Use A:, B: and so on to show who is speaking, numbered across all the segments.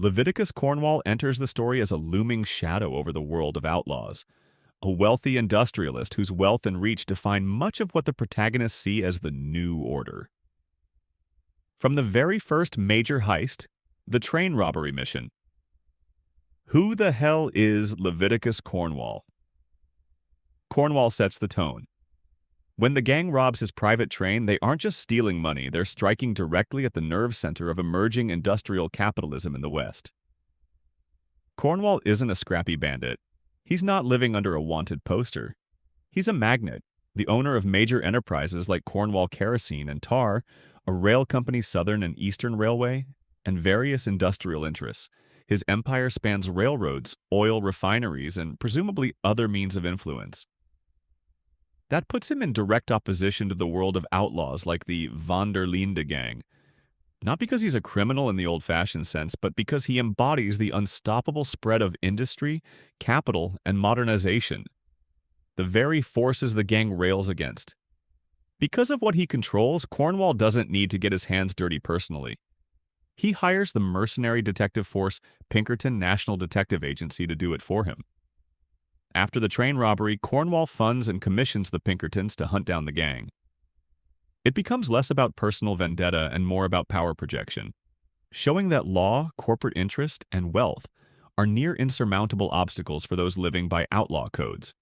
A: Leviticus Cornwall enters the story as a looming shadow over the world of outlaws, a wealthy industrialist whose wealth and reach define much of what the protagonists see as the new order. From the very first major heist, the train robbery mission. Who the hell is Leviticus Cornwall? Cornwall sets the tone. When the gang robs his private train, they aren't just stealing money, they're striking directly at the nerve center of emerging industrial capitalism in the West. Cornwall isn't a scrappy bandit. He's not living under a wanted poster. He's a magnate, the owner of major enterprises like Cornwall Kerosene and Tar, a rail company Southern and Eastern Railway, and various industrial interests. His empire spans railroads, oil refineries, and presumably other means of influence. That puts him in direct opposition to the world of outlaws like the Linde gang. Not because he's a criminal in the old-fashioned sense, but because he embodies the unstoppable spread of industry, capital, and modernization. The very forces the gang rails against. Because of what he controls, Cornwall doesn't need to get his hands dirty personally. He hires the mercenary detective force Pinkerton National Detective Agency to do it for him. After the train robbery, Cornwall funds and commissions the Pinkertons to hunt down the gang. It becomes less about personal vendetta and more about power projection, showing that law, corporate interest, and wealth are near insurmountable obstacles for those living by outlaw codes.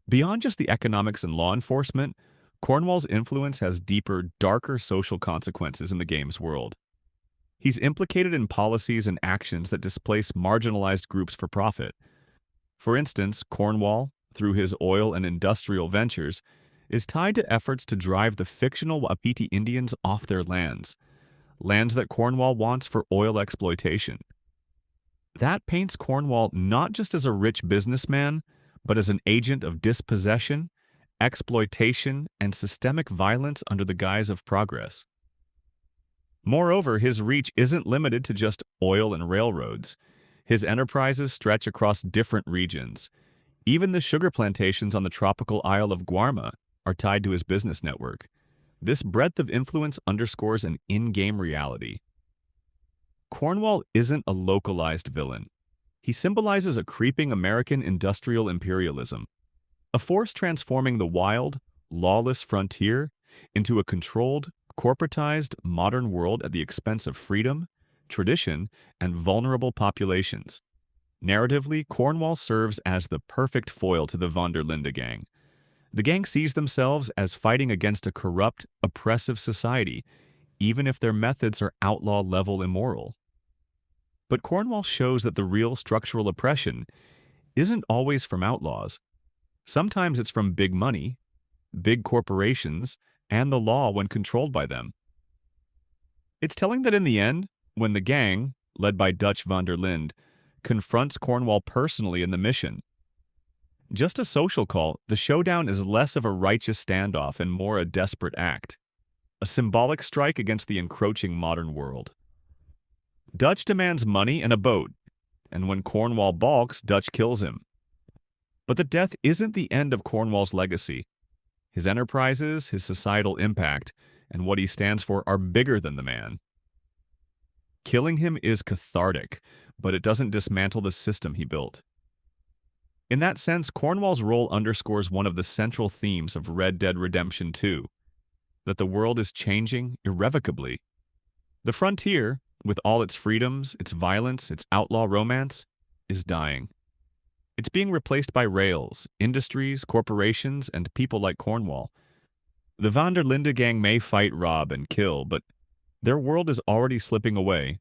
A: Beyond just the economics and law enforcement, Cornwall's influence has deeper, darker social consequences in the game's world. He's implicated in policies and actions that displace marginalized groups for profit. For instance, Cornwall, through his oil and industrial ventures, is tied to efforts to drive the fictional Wapiti Indians off their lands that Cornwall wants for oil exploitation. That paints Cornwall not just as a rich businessman, but as an agent of dispossession, exploitation, and systemic violence under the guise of progress. Moreover, his reach isn't limited to just oil and railroads. His enterprises stretch across different regions. Even the sugar plantations on the tropical Isle of Guarma are tied to his business network. This breadth of influence underscores an in-game reality. Cornwall isn't a localized villain. He symbolizes a creeping American industrial imperialism, a force transforming the wild, lawless frontier into a controlled, corporatized modern world at the expense of freedom, tradition, and vulnerable populations. Narratively, Cornwall serves as the perfect foil to the Linde gang. The gang sees themselves as fighting against a corrupt, oppressive society, even if their methods are outlaw-level immoral. But Cornwall shows that the real structural oppression isn't always from outlaws. Sometimes it's from big money, big corporations, and the law when controlled by them. It's telling that in the end, when the gang, led by Dutch van der Linde, confronts Cornwall personally in the mission, just a social call, the showdown is less of a righteous standoff and more a desperate act, a symbolic strike against the encroaching modern world. Dutch demands money and a boat, and when Cornwall balks, Dutch kills him. But the death isn't the end of Cornwall's legacy. His enterprises, his societal impact, and what he stands for are bigger than the man. Killing him is cathartic, but it doesn't dismantle the system he built. In that sense, Cornwall's role underscores one of the central themes of Red Dead Redemption 2, that the world is changing irrevocably. The frontier, with all its freedoms, its violence, its outlaw romance, is dying. It's being replaced by rails, industries, corporations, and people like Cornwall. The van der Linde gang may fight, rob, and kill, but their world is already slipping away,